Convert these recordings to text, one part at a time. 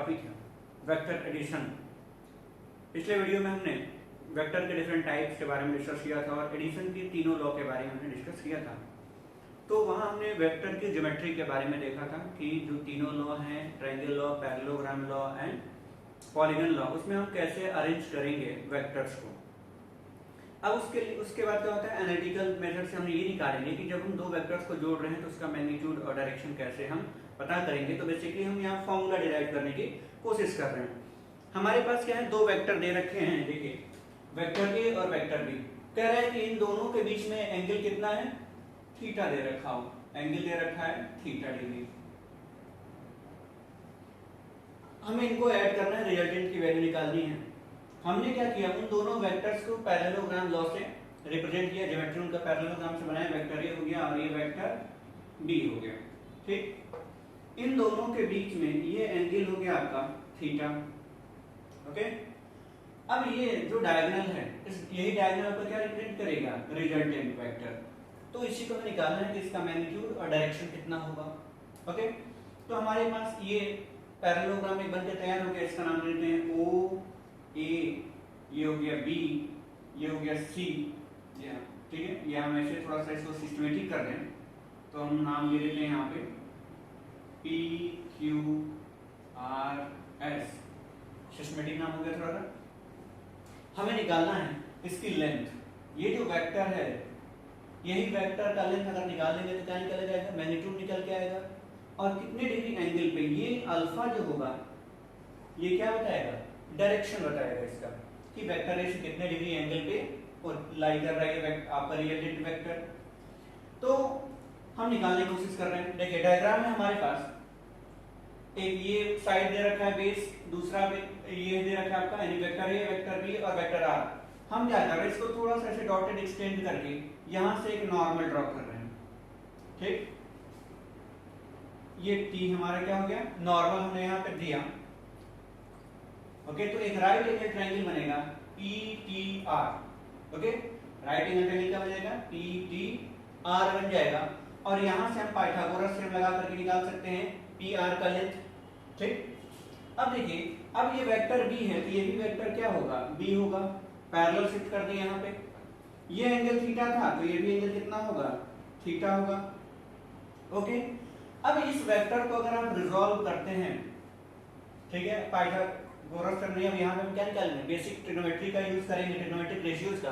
Topic है vector addition. पिछले video में हमने वेक्टर के डिफरेंट टाइप्स के बारे में डिस्कस किया था और एडिशन के तीनों लॉ के बारे में हमने डिस्कस किया था। तो वहाँ हमने वेक्टर की ज्योमेट्री के बारे में देखा था कि जो तीनों लॉ हैं, triangle law, parallelogram law and polygon law, उसमें हम कैसे अरेंज करेंगे वेक्टर्स को। अब उसके बाद क्या होता है, एनालिटिकल मेथड से हम ये निकालेंगे कि जब हम दो वेक्टर्स को जोड़ रहे हैं तो उसका मैग्नीट्यूड और डायरेक्शन कैसे हम पता करेंगे। तो बेसिकली हम यहाँ फॉर्मूला डिराइव करने की कोशिश कर रहे हैं। हमारे पास क्या है, दो वेक्टर दे रखे हैं, देखिए वेक्टर ए और वेक्टर बी। कह रहा है कि इन दोनों के बीच में एंगल कितना है, थीटा दे रखा हो, एंगल दे रखा है थीटा डिग्री। हमें इनको ऐड करना है, रिजल्टेंट की वैल्यू निकालनी है। हमने क्या किया, उन दोनों वेक्टर्स को पैरेललोग्राम लॉ से रिप्रेजेंट किया, ज्योमेट्री उनका पैरेललोग्राम से बनाया, वेक्टर ए हो गया और ये वेक्टर बी हो गया। ठीक, इन दोनों के बीच में ये एंगल हो गया आपका थीटा। ओके, अब ये जो डायगोनल है, यही डायगोनल पर क्या रिप्रेजेंट करेगा, रिजल्टेंट वेक्टर। तो इसी को हमें निकालना है कि इसका मैग्नीट्यूड और डायरेक्शन कितना होगा। ओके, तो हमारे पास ये पैरेललोग्राम एक बनकर तैयार हो गया, इसका नाम देते हैं ओ ए, ये हो गया बी, ये हो गया सी। ठीक है, ये हम ऐसे थोड़ा सा इसको सिस्टमेटिक कर दें तो हम नाम ले लेते हैं यहाँ पे P Q R S, systematic नाम हो गया थोड़ा सा। हमें निकालना है इसकी लेंथ। ये जो वेक्टर है, यही वेक्टर का लेंथ अगर निकाल लेंगे तो क्या निकल जाएगा, मैग्नीट्यूड निकल के आएगा। और कितने डिग्री एंगल पे, ये अल्फा जो होगा ये क्या बताएगा, डायरेक्शन बताएगा इसका कि वेक्टर ए से कितने डिग्री एंगल पे और लाई कर रहा है आपका रिजल्टेंट वेक्टर। तो हम निकालने की कोशिश कर रहे हैं। देखिए डायग्राम में हमारे पास एक ये साइड दे रखा है बेस, दूसरा ये दे रखा है आपका यानी वेक्टर ए, वेक्टर बी और वेक्टर आर। हम क्या कर रहे हैं, इसको थोड़ा सा ऐसे डॉटेड एक्सटेंड करके यहां से एक नॉर्मल ड्रॉ कर रहे हैं। ठीक, ये टी हमारा क्या हो गया, नॉर्मल हमने यहां पे दिया। ओके, तो एक राइट एंगल ट्रायंगल बनेगा P T R. Okay, right angle triangle क्या बनेगा, पी टी आर बन जाएगा। और यहां से हम पाइथागोरस थ्योरम लगा करके निकाल सकते हैं पी आर का लेंथ। ठीक, अब देखिए, अब ये वेक्टर बी है तो ये भी वेक्टर क्या होगा, बी होगा। पैरेलल शिफ्ट कर दिए यहाँ पे, ये एंगल थीटा था तो ये भी एंगल कितना होगा, थीटा होगा। ओके, अब इस वेक्टर को अगर आप रिजॉल्व करते हैं, ठीक है, पाइथागोरस थ्योरम नहीं, अब यहाँ पे हम क्या निकालेंगे, बेसिक ट्रिग्नोमेट्री का यूज करेंगे, ट्रिग्नोमेट्रिक रेशियोज का।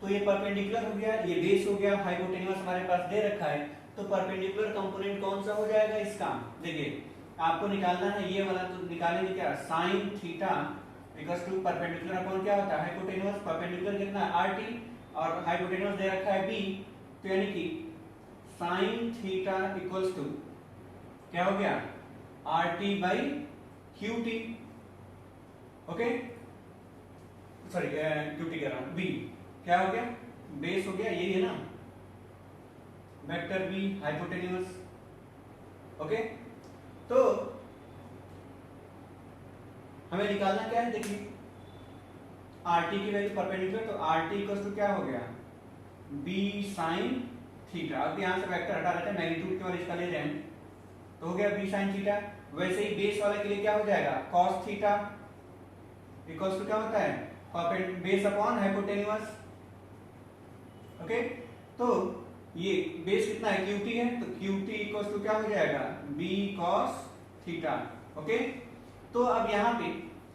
तो ये परपेंडिकुलर हो गया, ये बेस हो गया, हाइपोटेन्यूज हमारे पास दे रखा है, तो परपेंडिकुलर कंपोनेंट कौन सा हो जाएगा इसका, देखिए आपको निकालना है ये वाला। तो निकालेंगे क्या, sine theta equals to perpendicular upon क्या होता है, हाइपोटेन्यूज। परपेंडिकुलर कितना है, आरटी, और हाइपोटेन्यूज दे रखा है बी, तो यानी कि साइन थीटा इक्वल्स टू क्या हो गया, RT by QT. Okay, sorry QT कह रहा हूं, बी क्या हो गया, बेस हो गया, यही है ना, वेक्टर बी हाइपोटेन्यूज। ओके, तो हमें निकालना क्या है, देखिए आरटी की वैल्यू परपेंडिकुलर, तो आरटी इक्वल्स टू क्या हो गया, बी साइन थीटा। अब यहां से वेक्टर हटा लेते हैं, मैग्नीट्यूड केवल इसका ले रहे हैं, तो हो गया बी साइन थीटा। वैसे ही बेस वाले के लिए क्या हो जाएगा, कॉस थीटा इक्वल्स टू क्या होता है, बेस अपॉन हाइपोटेन्यूज। ओके, तो ये बेस कितना है, क्यूटी है, तो क्यूटी इक्वल्स टू क्या हो जाएगा, बी कॉस थीटा। ओके, तो अब यहां पे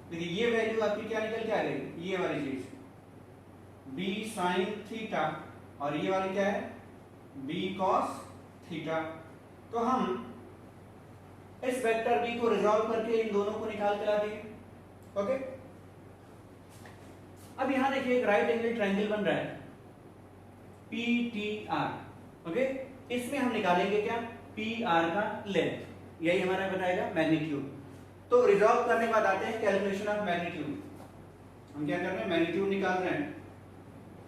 देखिए ये वैल्यू आपकी क्या निकल के आ गई, ये वाली चीज बी साइन थीटा, और ये वाली क्या है, बी कॉस थीटा। तो हम इस वेक्टर बी को रिजॉल्व करके इन दोनों को निकाल के ला दिए। ओके, अब यहां देखिए एक राइट एंगल ट्रायंगल बन रहा है पी टी आर। ओके, इसमें हम निकालेंगे क्या, पी आर का लेंथ, यही हमारा बताएगा मैग्नीट्यूड। तो रिजॉल्व करने के बाद आते हैं कैलकुलेशन ऑफ मैग्नीट्यूड। हम क्या कर रहे हैं, मैग्नीट्यूड निकाल रहे हैं,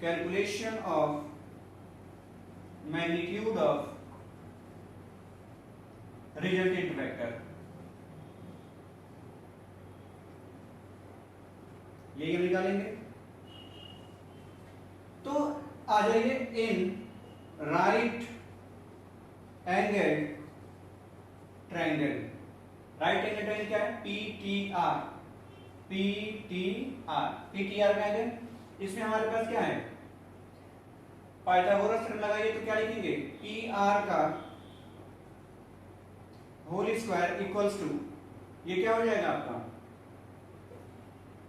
calculation of magnitude of resultant vector, यही हम निकालेंगे। तो आ जाइए, in right angle triangle, right angle triangle क्या है? P T R, P T R, P T R में आ गए। इसमें हमारे पास क्या है? पाइथागोरस थ्योरम लगाइए तो क्या लिखेंगे? पी आर का होल स्क्वायर इक्वल्स टू, ये क्या हो जाएगा आपका?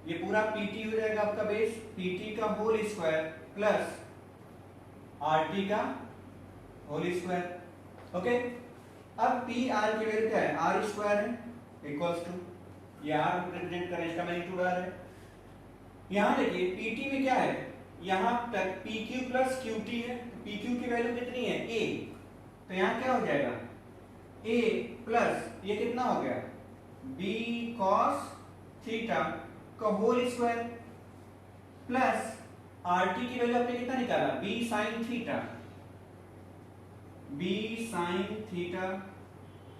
ये पूरा पीटी हो जाएगा आपका बेस, पीटी का होल स्क्वायर प्लस आरटी का होल स्क्वायर। ओके, अब पी आर की वैल्यू क्या है? आर स्क्वायर है इक्वल्स टू, ये आर रिप्रेजेंट करें, इसका मैग्नीट्यूड आर है। यहां देखिए पीटी में क्या है? यहां तक P Q plus Q T है, पी क्यू की वैल्यू कितनी है? ए, तो यहां क्या हो जाएगा? ए प्लस ये कितना हो गया? बी कॉस थीटा का होल स्क्वायर प्लस आरटी की वैल्यू आपने कितना निकाला? B sine theta, B sine theta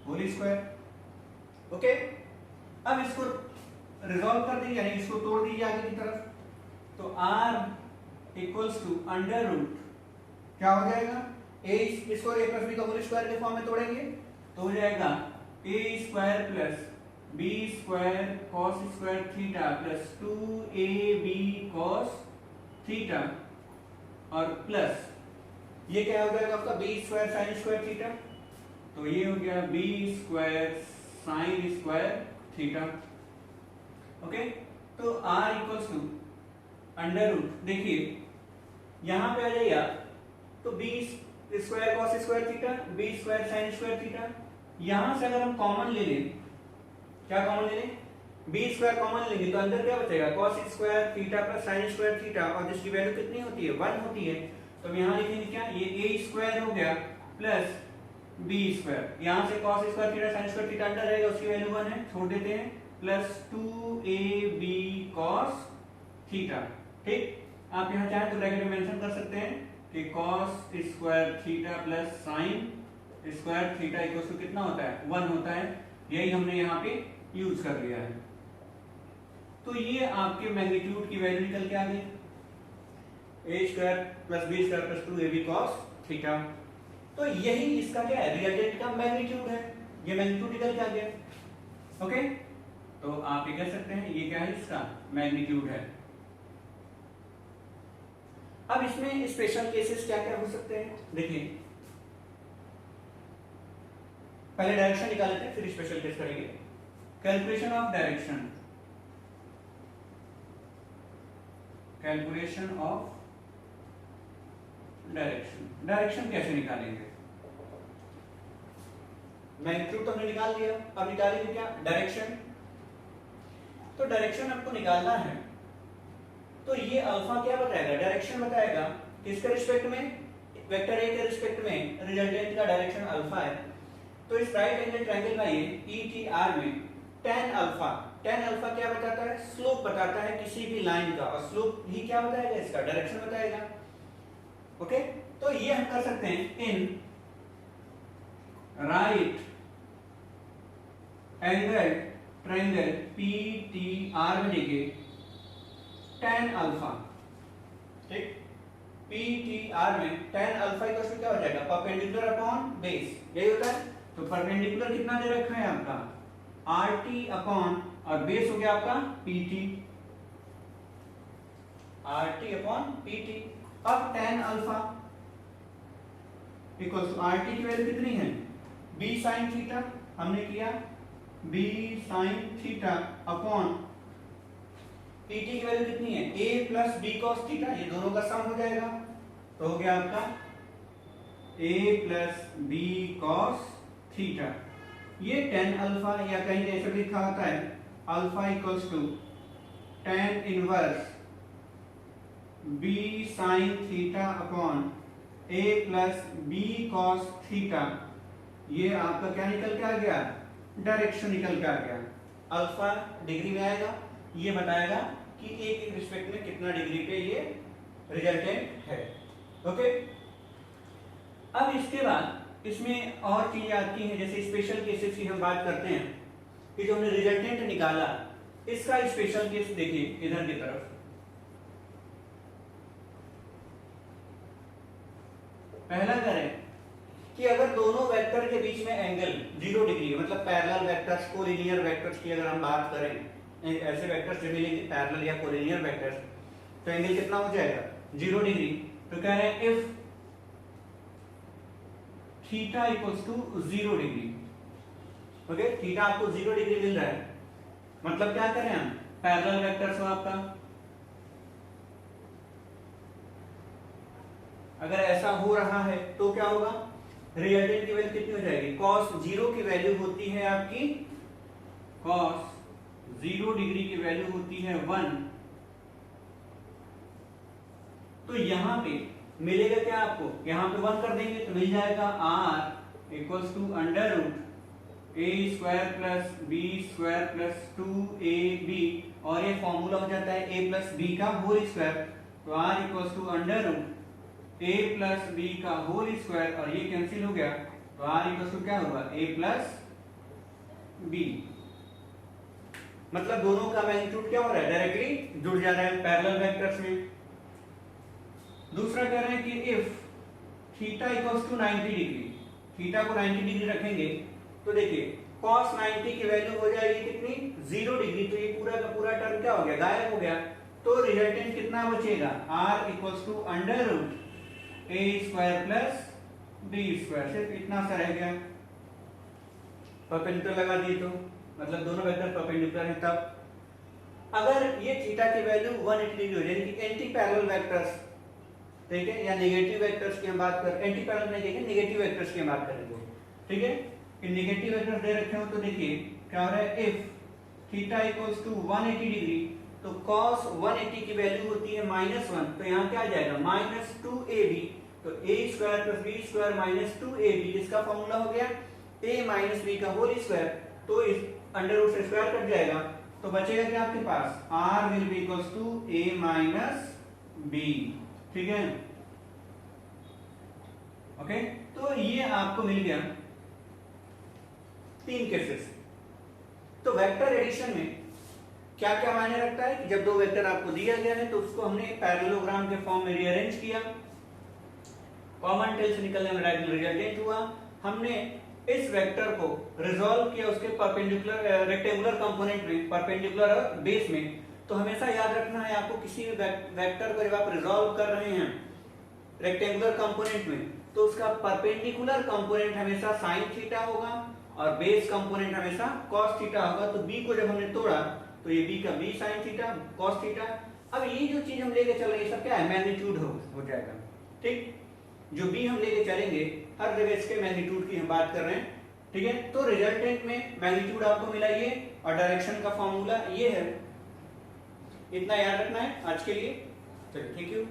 whole square. Okay, अब इसको रिजॉल्व कर दीजिए, यानी इसको तोड़ दीजिए आगे की तरफ, तो r equals to under root क्या हो जाएगा? ए, इसको a प्लस बी का होल स्क्वायर के फॉर्म में तोड़ेंगे तो हो जाएगा a square plus B square cos square theta plus 2ab cos theta और प्लस ये क्या हो जाएगा आपका? B square sine square theta, तो ये हो गया B square sine square theta. Okay, तो r equals to under root, देखिए यहां पे आ जाइए आप, तो B square cos square theta, B square sine square theta, यहां से अगर हम कॉमन ले लें, क्या कॉमन ले लें? बी स्क्वायर कॉमन लेंगे तो अंदर क्या बचेगा? Cos square theta plus sine square theta, और जिसकी वैल्यू कितनी होती है? 1 होती है, तो हम यहां लिखेंगे क्या? ये ए स्क्वायर हो गया प्लस बी स्क्वायर, यहां से cos square theta sine square theta अंदर रहेगा, उसकी वैल्यू 1 है, छोड़ देते हैं, प्लस 2ab कॉस थीटा। ठीक, आप यहां चाहें तो ब्रैकेट में मेंशन कर सकते हैं कि cos square theta plus sine square theta equal to कितना होता है? 1 होता है, यही हमने यहाँ पे यूज कर लिया है। तो ये आपके मैग्नीट्यूड की वैल्यू निकल के आ गई, a square plus b square plus 2ab cos theta. तो यही इसका क्या है? रिजल्टेंट का मैग्नीट्यूड है, ये मैग्नीट्यूड निकल के आ गया। ओके, तो आप ये कह सकते हैं ये क्या है? इसका मैग्नीट्यूड है। अब इसमें स्पेशल केसेस क्या क्या हो सकते हैं? देखिए पहले डायरेक्शन निकाल लेते हैं, फिर स्पेशल केस करेंगे। Calculation of direction, calculation of direction, direction कैसे निकालेंगे? मैग्नीट्यूड तो हमने निकाल लिया, अब निकालेंगे क्या? डायरेक्शन। तो डायरेक्शन आपको निकालना है, तो ये अल्फा क्या बताएगा? डायरेक्शन बताएगा, किसके रिस्पेक्ट में? वेक्टर ए के रिस्पेक्ट में रिजल्टेंट का डायरेक्शन अल्फा है। तो इस राइट एंगल ट्रायंगल का ये ईटीआर में tan अल्फा, tan अल्फा क्या बताता है? स्लोप बताता है किसी भी लाइन का, और स्लोप ही क्या बताएगा? इसका डायरेक्शन बताएगा। ओके, तो ये हम कर सकते हैं in right angle triangle PTR में देखिए tan अल्फा, ठीक, पीटीआर में tan अल्फा इक्वल टू क्या हो जाएगा? परपेंडिकुलर अपॉन बेस, यही होता है। तो परपेंडिकुलर कितना दे रखा है आपका? आरटी अपॉन, और बेस हो गया आपका पीटी, आरटी अपॉन पीटी। अब tan alpha equal to RT की वैल्यू कितनी है? बी साइन थीटा, हमने किया B sine theta upon PT की वैल्यू कितनी है? a plus B cos theta, ये दोनों का सम हो जाएगा, तो हो गया आपका a plus B cos theta. ये tan अल्फा, या कहीं ऐसे भी लिखा होता है alpha equals to tan inverse b sine theta upon a plus B cos theta. ये आपका क्या निकल के आ गया? डायरेक्शन निकल के आ गया। अल्फा डिग्री में आएगा, ये बताएगा कि ए के रिस्पेक्ट में कितना डिग्री पे ये रिजल्टेंट है। ओके, अब इसके बाद इसमें और चीजें आती हैं, जैसे स्पेशल केसेस की हम बात करते हैं कि जो हमने रिजल्टेंट निकाला, इसका स्पेशल केस देखिए इधर की तरफ। पहला करें कि अगर दोनों वेक्टर के बीच में एंगल 0 डिग्री, मतलब पैरेलल वेक्टर्स, कोलिनियर वेक्टर्स की अगर हम बात करें, ऐसे वेक्टर्स जो मिलेंगे पैरेलल या कोलिनियर वेक्टर्स, तो एंगल कितना हो जाएगा 0 डिग्री। तो कह रहे हैं if theta equals to 0 degree, okay, theta आपको 0 डिग्री मिल रहा है, मतलब क्या करें हम, पैरेलल वेक्टर्स हो आपका, अगर ऐसा हो रहा है तो क्या होगा, रिजल्टेंट की वैल्यू कितनी हो जाएगी, cos 0 की वैल्यू होती है आपकी, cos 0 डिग्री की वैल्यू होती है 1। तो यहां पे मिलेगा क्या आपको, यहां पे 1 कर देंगे तो मिल जाएगा r equals to under root A square plus B square plus 2ab, और ये फॉर्मूला हो जाता है a प्लस बी का होल स्क्वायर, तो r equals to under root a plus B का होल स्क्वायर, और ये कैंसिल हो गया, तो r इक्वल टू क्या होगा, a प्लस बी। मतलब दोनों का मैग्नीट्यूड क्या हो रहा है, डायरेक्टली जुड़ जा रहा है पैरेलल वेक्टर्स में। दूसरा कह रहे हैं कि if theta equals to 90 degree, theta को 90 डिग्री रखेंगे तो देखिए cos 90 की वैल्यू हो जाएगी कितनी, 0 डिग्री, तो ये पूरा का पूरा टर्म क्या हो गया, गायब हो गया। तो रिजल्टेंट कितना बचेगा, r equals to under root A square plus B square, सिर्फ इतना सा रह गया, परपेंडिकुलर लगा दिए तो मतलब दोनों वेक्टर परपेंडिकुलर हैं। तब अगर ये थीटा की वैल्यू 180 डिग्री हो यानी कि एंटी पैरेलल वेक्टर्स, ठीक है, या नेगेटिव वेक्टर्स की हम बात कर, एंटी पैरेलल नहीं कहेंगे, नेगेटिव वेक्टर्स की हम बात करेंगे, ठीक है, कि नेगेटिव वेक्टर्स दे रखे हो तो देखिए क्या हो रहा है, if theta equals to 180 degree, तो cos 180 की वैल्यू होती है -1, तो यहाँ क्या आ जाएगा -2ab, तो a square plus b square minus 2ab, इसका फॉर्मूला हो गया a माइनस b का होल स्क्वायर, तो इस अंडर रूट से स्क्वायर कट जाएगा, तो बचेगा क्या आपके पास, r will be equals to a minus b, ठीक है, ओके। तो ये आपको मिल गया 3 केसेस। तो वेक्टर एडिशन में क्या क्या मायने रखता है कि जब दो वेक्टर आपको दिया गया है तो उसको हमने पैरेललोग्राम के फॉर्म में रीअरेंज किया, कॉमन टेल से निकलने में डायगोनल रिजल्टेंट हुआ, हमने इस वेक्टर को रिजॉल्व किया उसके परपेंडिकुलर रेक्टेंगुलर कंपोनेंट में, परपेंडिकुलर बेस में। तो हमेशा याद रखना है आपको, किसी भी वेक्टर को जब आप रिजॉल्व कर रहे हैं रेक्टेंगुलर कंपोनेंट में, तो उसका परपेंडिकुलर कंपोनेंट हमेशा साइन थीटा होगा और बेस कंपोनेंट हमेशा कॉस थीटा होगा। तो बी को जब हमने तोड़ा तो ये बी का B sine theta cos theta. अब ये जो चीज हम लेके चल रहे हैं सब क्या है, मैग्नीट्यूड हो जाएगा, ठीक। जो बी हम लेके चलेंगे हर जगह इसके मैग्नीट्यूड की हम बात कर रहे हैं, ठीक है। तो रिजल्टेंट में मैग्नीट्यूड आपको मिला ये, और डायरेक्शन का फॉर्मूला ये है। इतना याद रखना है आज के लिए। चलिए, थैंक यू।